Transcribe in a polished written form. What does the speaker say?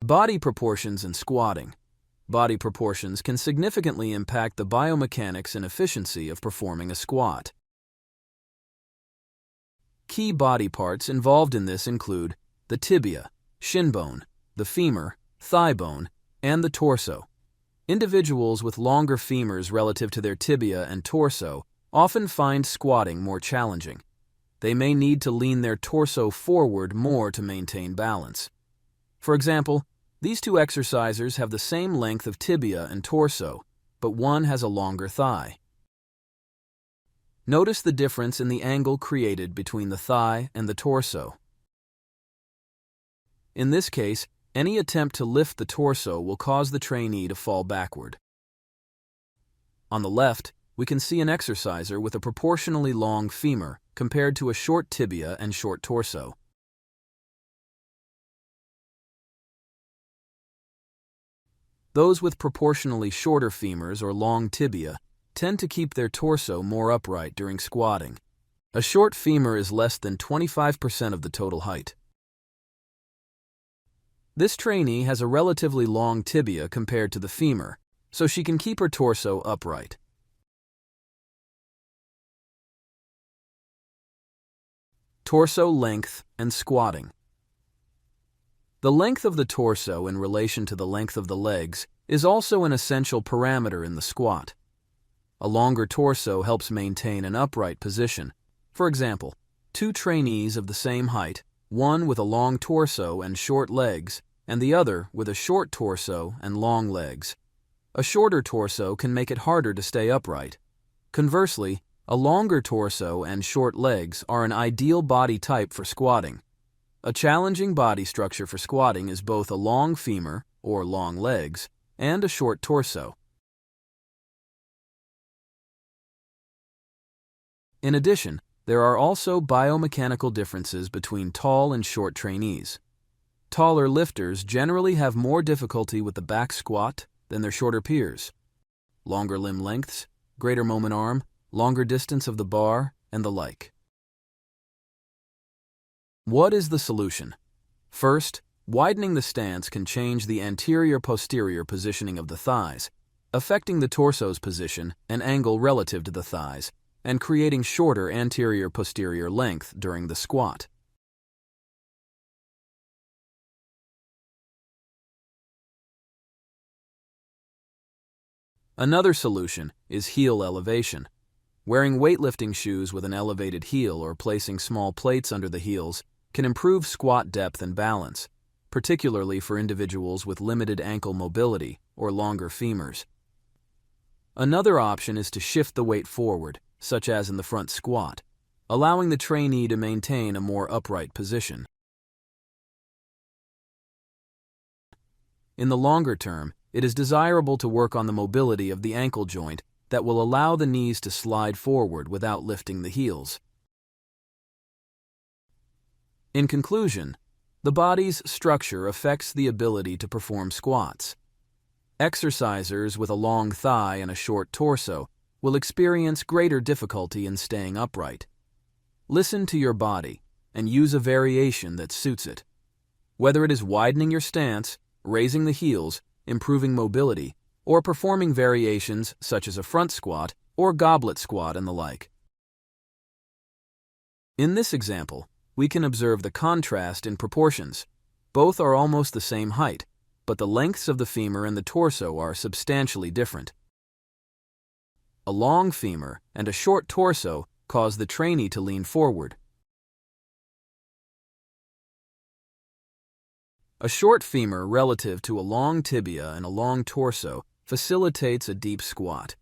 Body proportions and squatting. Body proportions can significantly impact the biomechanics and efficiency of performing a squat. Key body parts involved in this include the tibia, shin bone, the femur, thigh bone, and the torso. Individuals with longer femurs relative to their tibia and torso often find squatting more challenging. They may need to lean their torso forward more to maintain balance. For example, these two exercisers have the same length of tibia and torso, but one has a longer thigh. Notice the difference in the angle created between the thigh and the torso. In this case, any attempt to lift the torso will cause the trainee to fall backward. On the left, we can see an exerciser with a proportionally long femur compared to a short tibia and short torso. Those with proportionally shorter femurs or long tibia tend to keep their torso more upright during squatting. A short femur is less than 25% of the total height. This trainee has a relatively long tibia compared to the femur, so she can keep her torso upright. Torso length and squatting. The length of the torso in relation to the length of the legs is also an essential parameter in the squat. A longer torso helps maintain an upright position. For example, two trainees of the same height, one with a long torso and short legs, and the other with a short torso and long legs. A shorter torso can make it harder to stay upright. Conversely, a longer torso and short legs are an ideal body type for squatting. A challenging body structure for squatting is both a long femur, or long legs, and a short torso. In addition, there are also biomechanical differences between tall and short trainees. Taller lifters generally have more difficulty with the back squat than their shorter peers. Longer limb lengths, greater moment arm, longer distance of the bar, and the like. What is the solution? First, widening the stance can change the anterior-posterior positioning of the thighs, affecting the torso's position and angle relative to the thighs, and creating shorter anterior-posterior length during the squat. Another solution is heel elevation. Wearing weightlifting shoes with an elevated heel or placing small plates under the heels can improve squat depth and balance, particularly for individuals with limited ankle mobility or longer femurs. Another option is to shift the weight forward, such as in the front squat, allowing the trainee to maintain a more upright position. In the longer term, it is desirable to work on the mobility of the ankle joint that will allow the knees to slide forward without lifting the heels. In conclusion, the body's structure affects the ability to perform squats. Exercisers with a long thigh and a short torso will experience greater difficulty in staying upright. Listen to your body and use a variation that suits it. Whether it is widening your stance, raising the heels, improving mobility, or performing variations such as a front squat or goblet squat and the like. In this example, we can observe the contrast in proportions. Both are almost the same height, but the lengths of the femur and the torso are substantially different. A long femur and a short torso cause the trainee to lean forward. A short femur relative to a long tibia and a long torso facilitates a deep squat.